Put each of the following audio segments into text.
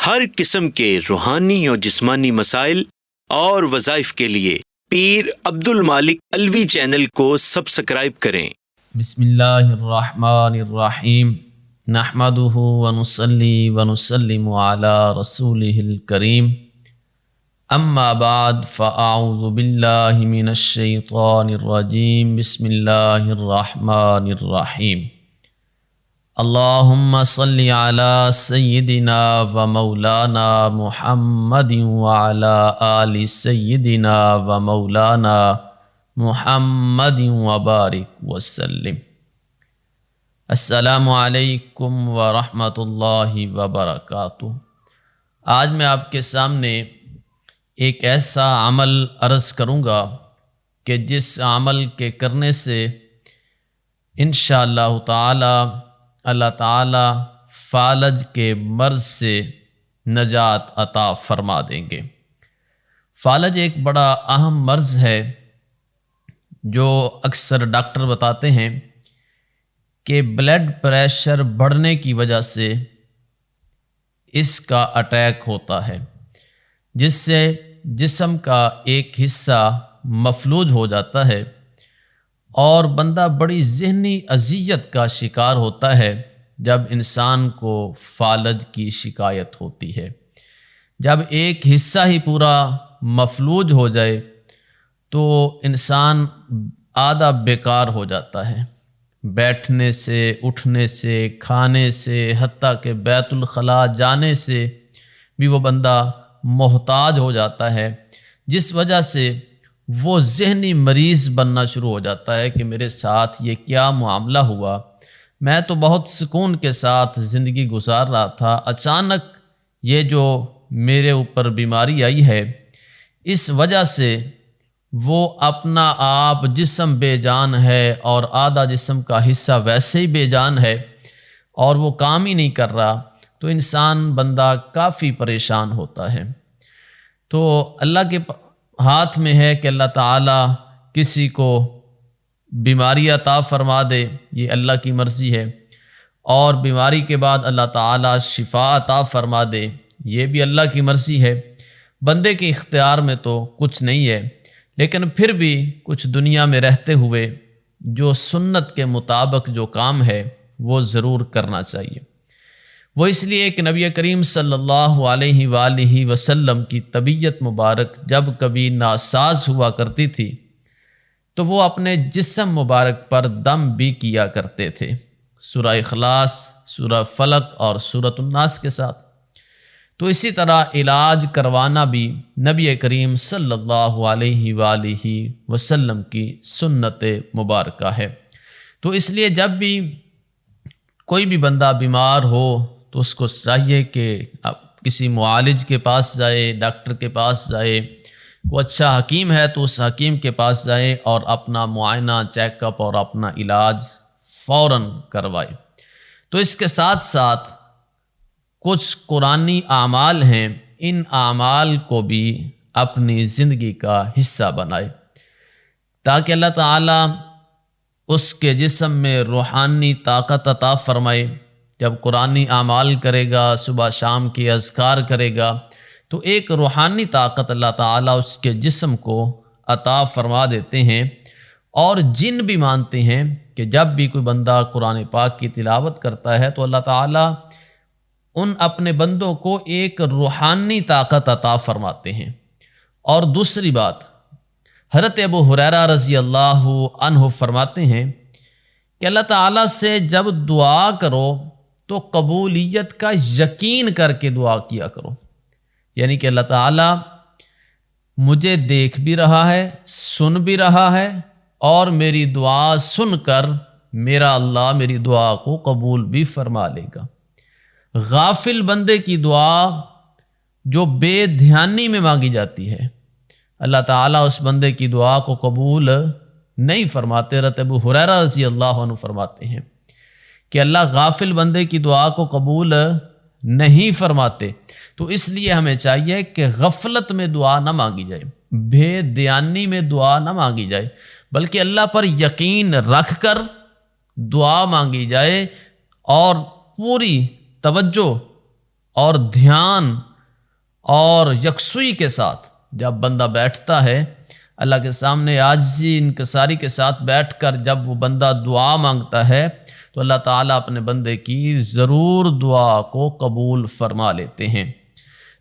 ہر قسم کے روحانی اور جسمانی مسائل اور وظائف کے لیے پیر عبد المالک الوی چینل کو سبسکرائب کریں۔ بسم اللہ الرحمن الرحیم، نحمدہ ونصلی ونسلم علی رسولہ الکریم، اما بعد فاعوذ باللہ من الشیطان الرجیم، بسم اللہ الرحمن الرحیم۔ اللہم صلی علی سیدنا و مولانا محمد وعلی آل سیدنا و مولانا محمد وبارک وسلم۔ السلام علیکم ورحمۃ اللہ وبرکاتہ۔ آج میں آپ کے سامنے ایک ایسا عمل عرض کروں گا کہ جس عمل کے کرنے سے انشاءاللہ تعالی اللہ تعالی فالج کے مرض سے نجات عطا فرما دیں گے۔ فالج ایک بڑا اہم مرض ہے جو اکثر ڈاکٹر بتاتے ہیں کہ بلڈ پریشر بڑھنے کی وجہ سے اس کا اٹیک ہوتا ہے، جس سے جسم کا ایک حصہ مفلوج ہو جاتا ہے اور بندہ بڑی ذہنی اذیت کا شکار ہوتا ہے جب انسان کو فالج کی شکایت ہوتی ہے۔ جب ایک حصہ ہی پورا مفلوج ہو جائے تو انسان آدھا بیکار ہو جاتا ہے، بیٹھنے سے، اٹھنے سے، کھانے سے، حتیٰ کہ بیت الخلاء جانے سے بھی وہ بندہ محتاج ہو جاتا ہے، جس وجہ سے وہ ذہنی مریض بننا شروع ہو جاتا ہے کہ میرے ساتھ یہ کیا معاملہ ہوا، میں تو بہت سکون کے ساتھ زندگی گزار رہا تھا، اچانک یہ جو میرے اوپر بیماری آئی ہے، اس وجہ سے وہ اپنا آپ جسم بے جان ہے اور آدھا جسم کا حصہ ویسے ہی بے جان ہے اور وہ کام ہی نہیں کر رہا، تو انسان بندہ کافی پریشان ہوتا ہے۔ تو اللہ کے ہاتھ میں ہے کہ اللہ تعالیٰ کسی کو بیماری عطا فرما دے، یہ اللہ کی مرضی ہے، اور بیماری کے بعد اللہ تعالیٰ شفا عطا فرما دے، یہ بھی اللہ کی مرضی ہے۔ بندے کے اختیار میں تو کچھ نہیں ہے، لیکن پھر بھی کچھ دنیا میں رہتے ہوئے جو سنت کے مطابق جو کام ہے وہ ضرور کرنا چاہیے۔ وہ اس لیے کہ نبی کریم صلی اللہ علیہ وآلہ وسلم کی طبیعت مبارک جب کبھی ناساز ہوا کرتی تھی تو وہ اپنے جسم مبارک پر دم بھی کیا کرتے تھے، سورہ اخلاص، سورہ فلق اور سورۃ الناس کے ساتھ۔ تو اسی طرح علاج کروانا بھی نبی کریم صلی اللہ علیہ وآلہ وسلم کی سنت مبارکہ ہے۔ تو اس لیے جب بھی کوئی بھی بندہ بیمار ہو تو اس کو چاہیے کہ کسی معالج کے پاس جائے، ڈاکٹر کے پاس جائے، وہ اچھا حکیم ہے تو اس حکیم کے پاس جائے اور اپنا معائنہ، چیک اپ اور اپنا علاج فوراً کروائے۔ تو اس کے ساتھ ساتھ کچھ قرآنی اعمال ہیں، ان اعمال کو بھی اپنی زندگی کا حصہ بنائے تاکہ اللہ تعالیٰ اس کے جسم میں روحانی طاقت عطا فرمائے۔ جب قرآنی اعمال کرے گا، صبح شام کی اذکار کرے گا، تو ایک روحانی طاقت اللہ تعالیٰ اس کے جسم کو عطا فرما دیتے ہیں۔ اور جن بھی مانتے ہیں کہ جب بھی کوئی بندہ قرآن پاک کی تلاوت کرتا ہے تو اللہ تعالیٰ ان اپنے بندوں کو ایک روحانی طاقت عطا فرماتے ہیں۔ اور دوسری بات، حضرت ابو ہریرہ رضی اللہ عنہ فرماتے ہیں کہ اللہ تعالیٰ سے جب دعا کرو تو قبولیت کا یقین کر کے دعا کیا کرو، یعنی کہ اللہ تعالیٰ مجھے دیکھ بھی رہا ہے، سن بھی رہا ہے، اور میری دعا سن کر میرا اللہ میری دعا کو قبول بھی فرما لے گا۔ غافل بندے کی دعا جو بے دھیانی میں مانگی جاتی ہے، اللہ تعالیٰ اس بندے کی دعا کو قبول نہیں فرماتے۔ حضرت ابو ہریرہ رضی اللہ عنہ فرماتے ہیں کہ اللہ غافل بندے کی دعا کو قبول نہیں فرماتے۔ تو اس لیے ہمیں چاہیے کہ غفلت میں دعا نہ مانگی جائے، بے دیانی میں دعا نہ مانگی جائے، بلکہ اللہ پر یقین رکھ کر دعا مانگی جائے اور پوری توجہ اور دھیان اور یکسوئی کے ساتھ جب بندہ بیٹھتا ہے اللہ کے سامنے عاجزی انکساری کے ساتھ بیٹھ کر جب وہ بندہ دعا مانگتا ہے تو اللہ تعالیٰ اپنے بندے کی ضرور دعا کو قبول فرما لیتے ہیں۔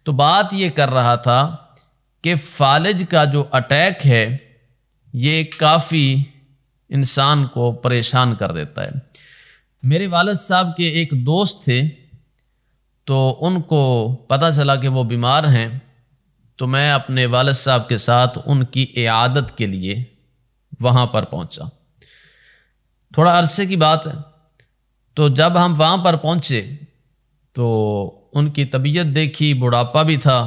تو بات یہ کر رہا تھا کہ فالج کا جو اٹیک ہے یہ کافی انسان کو پریشان کر دیتا ہے۔ میرے والد صاحب کے ایک دوست تھے، تو ان کو پتہ چلا کہ وہ بیمار ہیں، تو میں اپنے والد صاحب کے ساتھ ان کی عیادت کے لیے وہاں پر پہنچا۔ تھوڑا عرصے کی بات ہے، تو جب ہم وہاں پر پہنچے تو ان کی طبیعت دیکھی، بڑھاپا بھی تھا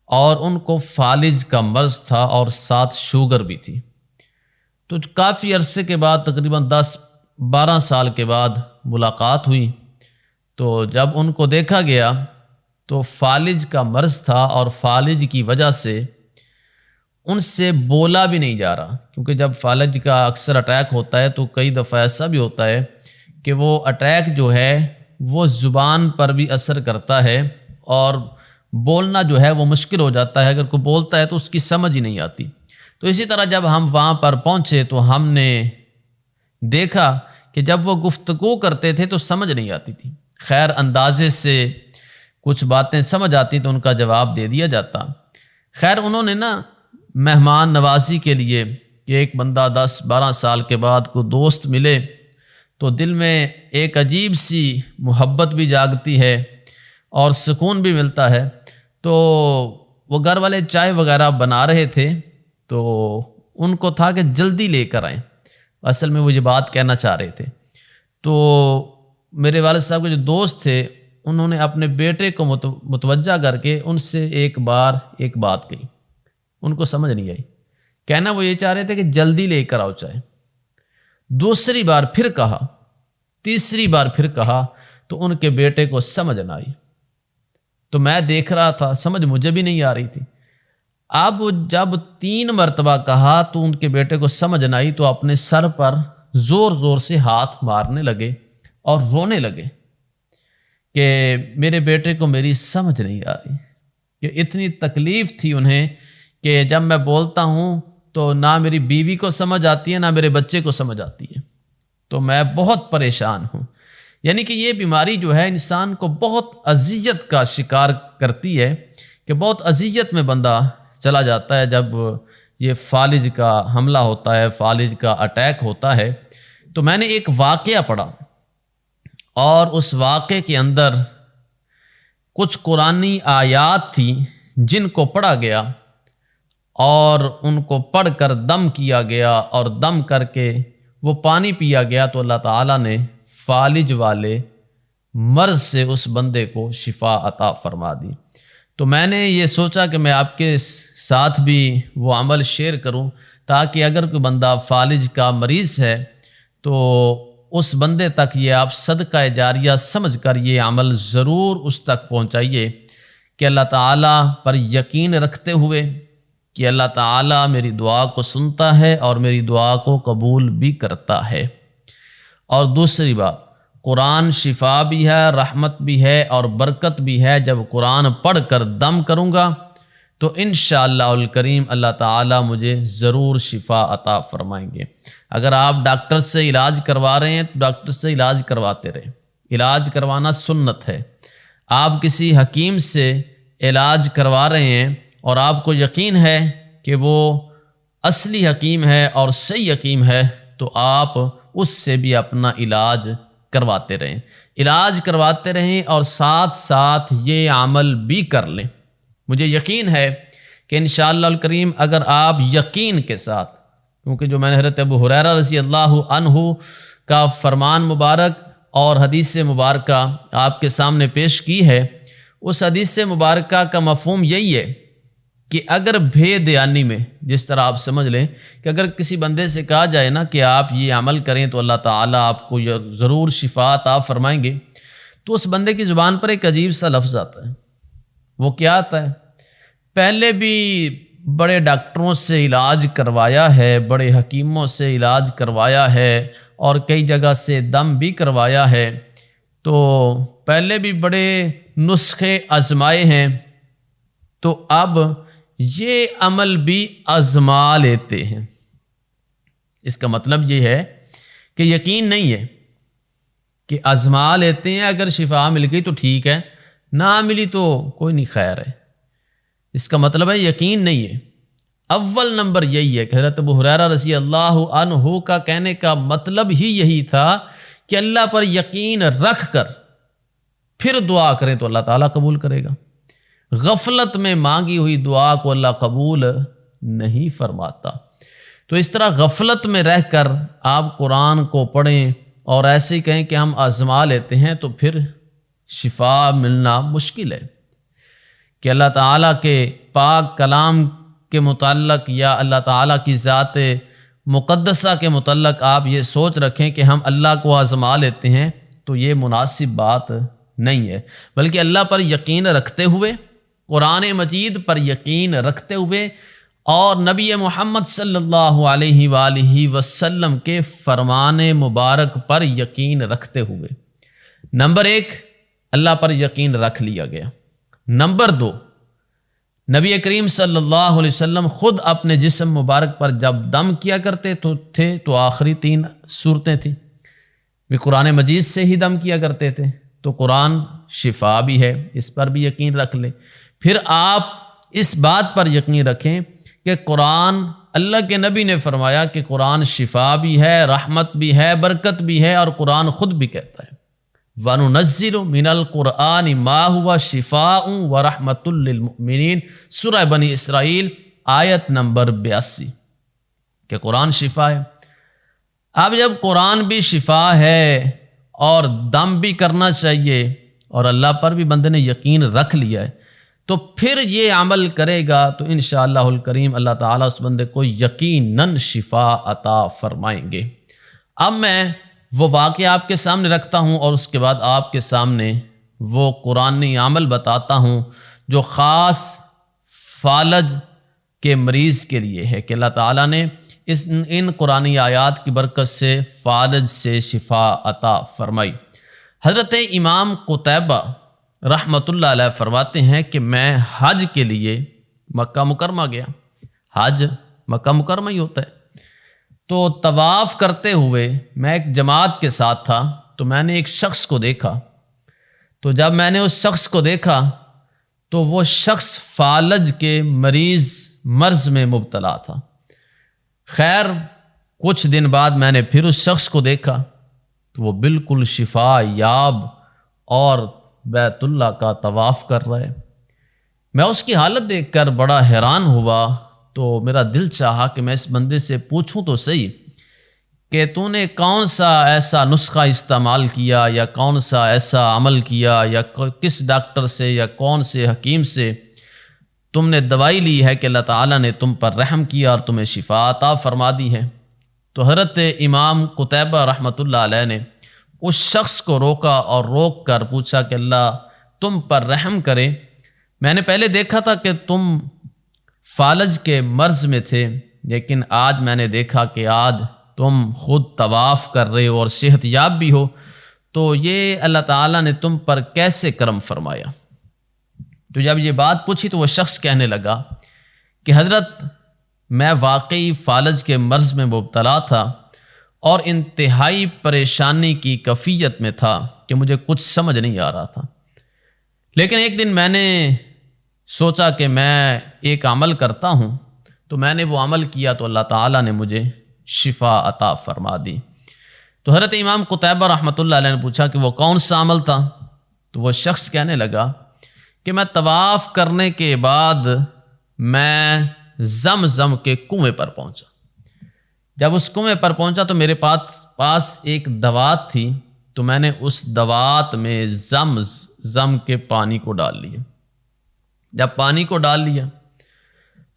اور ان کو فالج کا مرض تھا اور ساتھ شوگر بھی تھی۔ تو کافی عرصے کے بعد تقریباً 10-12 سال کے بعد ملاقات ہوئی، تو جب ان کو دیکھا گیا تو فالج کا مرض تھا اور فالج کی وجہ سے ان سے بولا بھی نہیں جا رہا، کیونکہ جب فالج کا اکثر اٹیک ہوتا ہے تو کئی دفعہ ایسا بھی ہوتا ہے کہ وہ اٹیک جو ہے وہ زبان پر بھی اثر کرتا ہے اور بولنا جو ہے وہ مشکل ہو جاتا ہے، اگر کوئی بولتا ہے تو اس کی سمجھ ہی نہیں آتی۔ تو اسی طرح جب ہم وہاں پر پہنچے تو ہم نے دیکھا کہ جب وہ گفتگو کرتے تھے تو سمجھ نہیں آتی تھی، خیر اندازے سے کچھ باتیں سمجھ آتی تو ان کا جواب دے دیا جاتا۔ خیر انہوں نے مہمان نوازی کے لیے کہ ایک بندہ 10-12 سال کے بعد کوئی دوست ملے تو دل میں ایک عجیب سی محبت بھی جاگتی ہے اور سکون بھی ملتا ہے، تو وہ گھر والے چائے وغیرہ بنا رہے تھے تو ان کو تھا کہ جلدی لے کر آئیں، اصل میں وہ یہ بات کہنا چاہ رہے تھے۔ تو میرے والد صاحب کے جو دوست تھے انہوں نے اپنے بیٹے کو متوجہ کر کے ان سے ایک بات کہی، ان کو سمجھ نہیں آئی، کہنا وہ یہ چاہ رہے تھے کہ جلدی لے کر آؤ چائے۔ دوسری بار پھر کہا، تیسری بار پھر کہا تو ان کے بیٹے کو سمجھ نہ آئی، تو میں دیکھ رہا تھا، سمجھ مجھے بھی نہیں آ رہی تھی۔ اب جب 3 مرتبہ کہا تو ان کے بیٹے کو سمجھ نہ آئی تو اپنے سر پر زور زور سے ہاتھ مارنے لگے اور رونے لگے کہ میرے بیٹے کو میری سمجھ نہیں آ رہی، کہ اتنی تکلیف تھی انہیں کہ جب میں بولتا ہوں تو نہ میری بیوی کو سمجھ آتی ہے نہ میرے بچے کو سمجھ آتی ہے، تو میں بہت پریشان ہوں۔ یعنی کہ یہ بیماری جو ہے انسان کو بہت اذیت کا شکار کرتی ہے، کہ بہت اذیت میں بندہ چلا جاتا ہے جب یہ فالج کا حملہ ہوتا ہے، فالج کا اٹیک ہوتا ہے۔ تو میں نے ایک واقعہ پڑھا اور اس واقعے کے اندر کچھ قرآنی آیات تھیں جن کو پڑھا گیا اور ان کو پڑھ کر دم کیا گیا اور دم کر کے وہ پانی پیا گیا تو اللہ تعالیٰ نے فالج والے مرض سے اس بندے کو شفا عطا فرما دی۔ تو میں نے یہ سوچا کہ میں آپ کے ساتھ بھی وہ عمل شیئر کروں تاکہ اگر کوئی بندہ فالج کا مریض ہے تو اس بندے تک یہ آپ صدقہ جاریہ سمجھ کر یہ عمل ضرور اس تک پہنچائیے کہ اللہ تعالیٰ پر یقین رکھتے ہوئے کہ اللہ تعالیٰ میری دعا کو سنتا ہے اور میری دعا کو قبول بھی کرتا ہے۔ اور دوسری بات، قرآن شفا بھی ہے، رحمت بھی ہے اور برکت بھی ہے۔ جب قرآن پڑھ کر دم کروں گا تو انشاءاللہ الکریم اللہ تعالیٰ مجھے ضرور شفا عطا فرمائیں گے۔ اگر آپ ڈاکٹر سے علاج کروا رہے ہیں تو ڈاکٹر سے علاج کرواتے رہیں، علاج کروانا سنت ہے۔ آپ کسی حکیم سے علاج کروا رہے ہیں اور آپ کو یقین ہے کہ وہ اصلی حکیم ہے اور صحیح حکیم ہے تو آپ اس سے بھی اپنا علاج کرواتے رہیں، علاج کرواتے رہیں اور ساتھ ساتھ یہ عمل بھی کر لیں۔ مجھے یقین ہے کہ انشاءاللہ الکریم اگر آپ یقین کے ساتھ، کیونکہ جو میں نے حضرت ابو ہریرہ رضی اللہ عنہ کا فرمان مبارک اور حدیث مبارکہ آپ کے سامنے پیش کی ہے، اس حدیث مبارکہ کا مفہوم یہی ہے کہ اگر بے دیانی میں، جس طرح آپ سمجھ لیں کہ اگر کسی بندے سے کہا جائے نا کہ آپ یہ عمل کریں تو اللہ تعالیٰ آپ کو ضرور شفا عطا فرمائیں گے، تو اس بندے کی زبان پر ایک عجیب سا لفظ آتا ہے۔ وہ کیا آتا ہے؟ پہلے بھی بڑے ڈاکٹروں سے علاج کروایا ہے، بڑے حکیموں سے علاج کروایا ہے اور کئی جگہ سے دم بھی کروایا ہے، تو پہلے بھی بڑے نسخے آزمائے ہیں، تو اب یہ عمل بھی آزما لیتے ہیں۔ اس کا مطلب یہ ہے کہ یقین نہیں ہے کہ آزما لیتے ہیں، اگر شفا مل گئی تو ٹھیک ہے، نہ ملی تو کوئی نہیں، خیر ہے۔ اس کا مطلب ہے یقین نہیں ہے۔ اول نمبر یہی ہے کہ حضرت ابو ہریرہ رضی اللہ عنہ کا کہنے کا مطلب ہی یہی تھا کہ اللہ پر یقین رکھ کر پھر دعا کریں تو اللہ تعالیٰ قبول کرے گا۔ غفلت میں مانگی ہوئی دعا کو اللہ قبول نہیں فرماتا۔ تو اس طرح غفلت میں رہ کر آپ قرآن کو پڑھیں اور ایسے ہی کہیں کہ ہم آزما لیتے ہیں، تو پھر شفا ملنا مشکل ہے۔ کہ اللہ تعالیٰ کے پاک کلام کے متعلق یا اللہ تعالیٰ کی ذات مقدسہ کے متعلق آپ یہ سوچ رکھیں کہ ہم اللہ کو آزما لیتے ہیں، تو یہ مناسب بات نہیں ہے، بلکہ اللہ پر یقین رکھتے ہوئے، قرآن مجید پر یقین رکھتے ہوئے، اور نبی محمد صلی اللہ علیہ وآلہ وسلم کے فرمان مبارک پر یقین رکھتے ہوئے۔ نمبر 1، اللہ پر یقین رکھ لیا گیا۔ نمبر 2، نبی کریم صلی اللہ علیہ وسلم خود اپنے جسم مبارک پر جب دم کیا کرتے تھے تو آخری 3 صورتیں تھیں، وہ قرآن مجید سے ہی دم کیا کرتے تھے، تو قرآن شفا بھی ہے، اس پر بھی یقین رکھ لیں۔ پھر آپ اس بات پر یقین رکھیں کہ قرآن، اللہ کے نبی نے فرمایا کہ قرآن شفا بھی ہے، رحمت بھی ہے، برکت بھی ہے، اور قرآن خود بھی کہتا ہے وَنُنَزِّلُ مِنَ الْقُرْآنِ مَا هُوَ شِفَاءٌ وَرَحْمَةٌ لِّلْمُؤْمِنِينَ، سورہ بنی اسرائیل آیت نمبر 82، کہ قرآن شفا ہے۔ اب جب قرآن بھی شفا ہے اور دم بھی کرنا چاہیے اور اللہ پر بھی بندے نے یقین رکھ لیا ہے، تو پھر یہ عمل کرے گا تو انشاءاللہ الکریم اللہ تعالیٰ اس بندے کو یقیناً شفا عطا فرمائیں گے۔ اب میں وہ واقعہ آپ کے سامنے رکھتا ہوں اور اس کے بعد آپ کے سامنے وہ قرآنی عمل بتاتا ہوں جو خاص فالج کے مریض کے لیے ہے، کہ اللہ تعالیٰ نے ان قرآنی آیات کی برکت سے فالج سے شفا عطا فرمائی۔ حضرت امام قتیبہ رحمۃ اللہ علیہ فرماتے ہیں کہ میں حج کے لیے مکہ مکرمہ گیا۔ حج مکہ مکرمہ ہی ہوتا ہے، تو طواف کرتے ہوئے میں ایک جماعت کے ساتھ تھا، تو میں نے ایک شخص کو دیکھا، تو جب میں نے اس شخص کو دیکھا تو وہ شخص فالج کے مرض میں مبتلا تھا۔ خیر کچھ دن بعد میں نے پھر اس شخص کو دیکھا تو وہ بالکل شفا یاب اور بیت اللہ کا طواف کر رہا ہے۔ میں اس کی حالت دیکھ کر بڑا حیران ہوا، تو میرا دل چاہا کہ میں اس بندے سے پوچھوں تو صحیح کہ تو نے کون سا ایسا نسخہ استعمال کیا یا کون سا ایسا عمل کیا یا کس ڈاکٹر سے یا کون سے حکیم سے تم نے دوائی لی ہے کہ اللہ تعالیٰ نے تم پر رحم کیا اور تمہیں شفا عطا فرما دی ہے۔ تو حضرت امام قتیبہ رحمۃ اللہ علیہ نے اس شخص کو روکا اور روک کر پوچھا کہ اللہ تم پر رحم کرے، میں نے پہلے دیکھا تھا کہ تم فالج کے مرض میں تھے، لیکن آج میں نے دیکھا کہ آج تم خود طواف کر رہے ہو اور صحت یاب بھی ہو، تو یہ اللہ تعالیٰ نے تم پر کیسے کرم فرمایا؟ تو جب یہ بات پوچھی تو وہ شخص کہنے لگا کہ حضرت میں واقعی فالج کے مرض میں مبتلا تھا اور انتہائی پریشانی کی کیفیت میں تھا کہ مجھے کچھ سمجھ نہیں آ رہا تھا، لیکن ایک دن میں نے سوچا کہ میں ایک عمل کرتا ہوں، تو میں نے وہ عمل کیا تو اللہ تعالیٰ نے مجھے شفا عطا فرما دی۔ تو حضرت امام قتیبہ رحمۃ اللہ علیہ نے پوچھا کہ وہ کون سا عمل تھا؟ تو وہ شخص کہنے لگا کہ میں طواف کرنے کے بعد میں زمزم کے کنویں پر پہنچا۔ جب اس کنویں پر پہنچا تو میرے پاس ایک دوات تھی، تو میں نے اس دوات میں زمزم کے پانی کو ڈال لیا۔ جب پانی کو ڈال لیا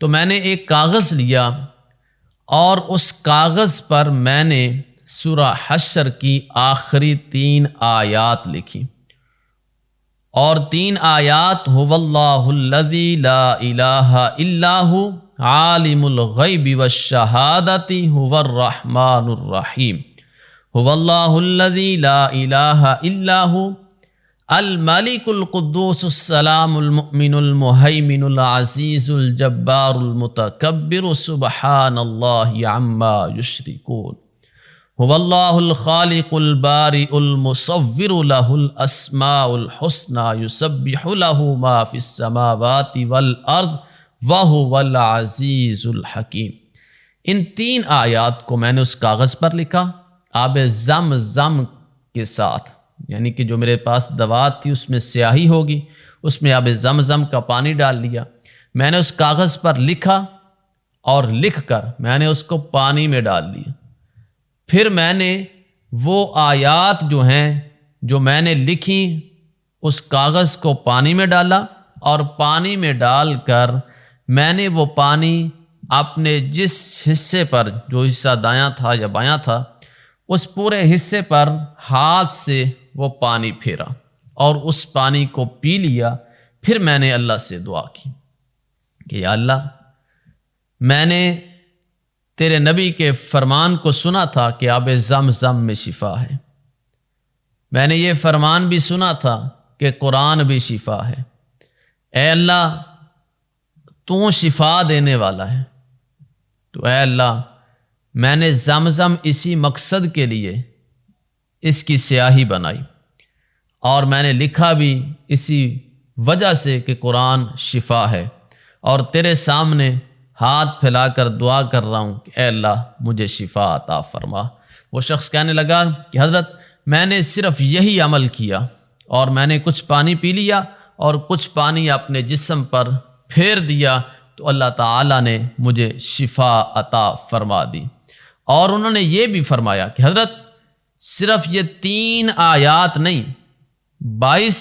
تو میں نے ایک کاغذ لیا اور اس کاغذ پر میں نے سورہ حشر کی آخری 3 آیات لکھی، اور 3 آیات هو اللہ الذی لا الہ الا هو عالم الغیب والشہادۃ هو الرحمن الرحیم، هو اللہ الذی لا الہ الا هو الملك القدوس السلام المؤمن المهيمن العزيز الجبار المتكبر سبحان الله عما يشركون هو الله الخالق البارئ المصور له الأسماء الحسنى يسبح له ما في السماوات والأرض وهو العزيز الحكيم۔ ان 3 آیات کو میں نے اس کاغذ پر لکھا آب زمزم کے ساتھ، یعنی کہ جو میرے پاس دوات تھی اس میں سیاہی ہوگی، اس میں آب زمزم کا پانی ڈال لیا، میں نے اس کاغذ پر لکھا اور لکھ کر میں نے اس کو پانی میں ڈال لیا۔ پھر میں نے وہ آیات جو ہیں جو میں نے لکھی اس کاغذ کو پانی میں ڈالا، اور پانی میں ڈال کر میں نے وہ پانی اپنے جس حصے پر، جو حصہ دایاں تھا یا بایاں تھا، اس پورے حصے پر ہاتھ سے وہ پانی پھیرا اور اس پانی کو پی لیا۔ پھر میں نے اللہ سے دعا کی کہ یا اللہ، میں نے تیرے نبی کے فرمان کو سنا تھا کہ آب زمزم میں شفا ہے، میں نے یہ فرمان بھی سنا تھا کہ قرآن بھی شفا ہے۔ اے اللہ، تو شفا دینے والا ہے، تو اے اللہ، میں نے زمزم اسی مقصد کے لیے اس کی سیاہی بنائی، اور میں نے لکھا بھی اسی وجہ سے کہ قرآن شفا ہے، اور تیرے سامنے ہاتھ پھیلا کر دعا کر رہا ہوں کہ اے اللہ مجھے شفا عطا فرما۔ وہ شخص کہنے لگا کہ حضرت، میں نے صرف یہی عمل کیا، اور میں نے کچھ پانی پی لیا اور کچھ پانی اپنے جسم پر پھیر دیا، تو اللہ تعالیٰ نے مجھے شفا عطا فرما دی۔ اور انہوں نے یہ بھی فرمایا کہ حضرت، صرف یہ 3 آیات نہیں، 22،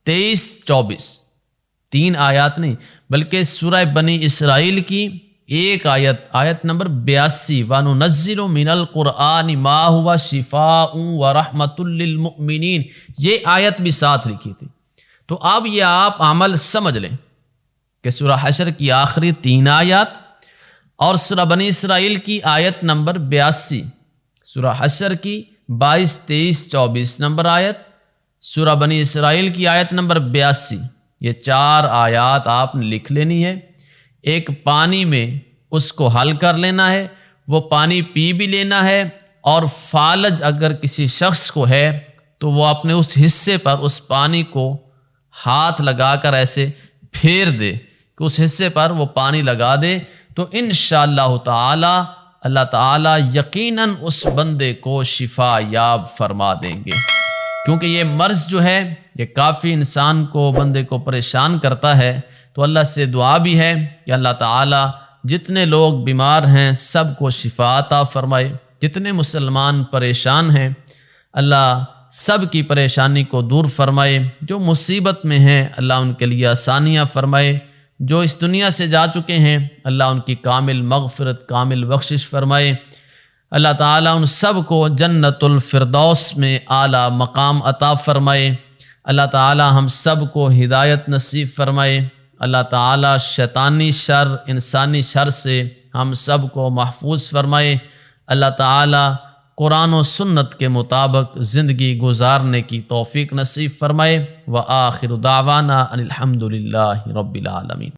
23، 24، 3 آیات نہیں، بلکہ سورہ بنی اسرائیل کی ایک آیت نمبر 82، وَنُنَزِّلُ مِنَ الْقُرْآنِ مَا هُوَ شِفَاءٌ وَرَحْمَةٌ لِّلْمُؤْمِنِينَ، یہ آیت بھی ساتھ لکھی تھی۔ تو اب یہ آپ عمل سمجھ لیں کہ سورہ حشر کی آخری 3 آیات اور سورہ بنی اسرائیل کی آیت نمبر 82، سورہ حشر کی 22، 23، 24 نمبر آیت، سورہ بنی اسرائیل کی آیت نمبر 82، یہ 4 آیات آپ نے لکھ لینی ہے۔ ایک پانی میں اس کو حل کر لینا ہے، وہ پانی پی بھی لینا ہے، اور فالج اگر کسی شخص کو ہے تو وہ اپنے اس حصے پر اس پانی کو ہاتھ لگا کر ایسے پھیر دے کہ اس حصے پر وہ پانی لگا دے، تو انشاءاللہ تعالی اللہ تعالی یقیناً اس بندے کو شفا یاب فرما دیں گے، کیونکہ یہ مرض جو ہے یہ کافی انسان کو، بندے کو پریشان کرتا ہے۔ تو اللہ سے دعا بھی ہے کہ اللہ تعالی جتنے لوگ بیمار ہیں سب کو شفا عطا فرمائے، جتنے مسلمان پریشان ہیں اللہ سب کی پریشانی کو دور فرمائے، جو مصیبت میں ہیں اللہ ان کے لیے آسانیاں فرمائے، جو اس دنیا سے جا چکے ہیں اللہ ان کی کامل مغفرت، کامل بخشش فرمائے۔ اللہ تعالیٰ ان سب کو جنت الفردوس میں اعلیٰ مقام عطا فرمائے۔ اللہ تعالیٰ ہم سب کو ہدایت نصیب فرمائے۔ اللہ تعالیٰ شیطانی شر، انسانی شر سے ہم سب کو محفوظ فرمائے۔ اللہ تعالیٰ قرآن و سنت کے مطابق زندگی گزارنے کی توفیق نصیب فرمائے۔ وآخر دعوانا ان الحمد للہ رب العالمین۔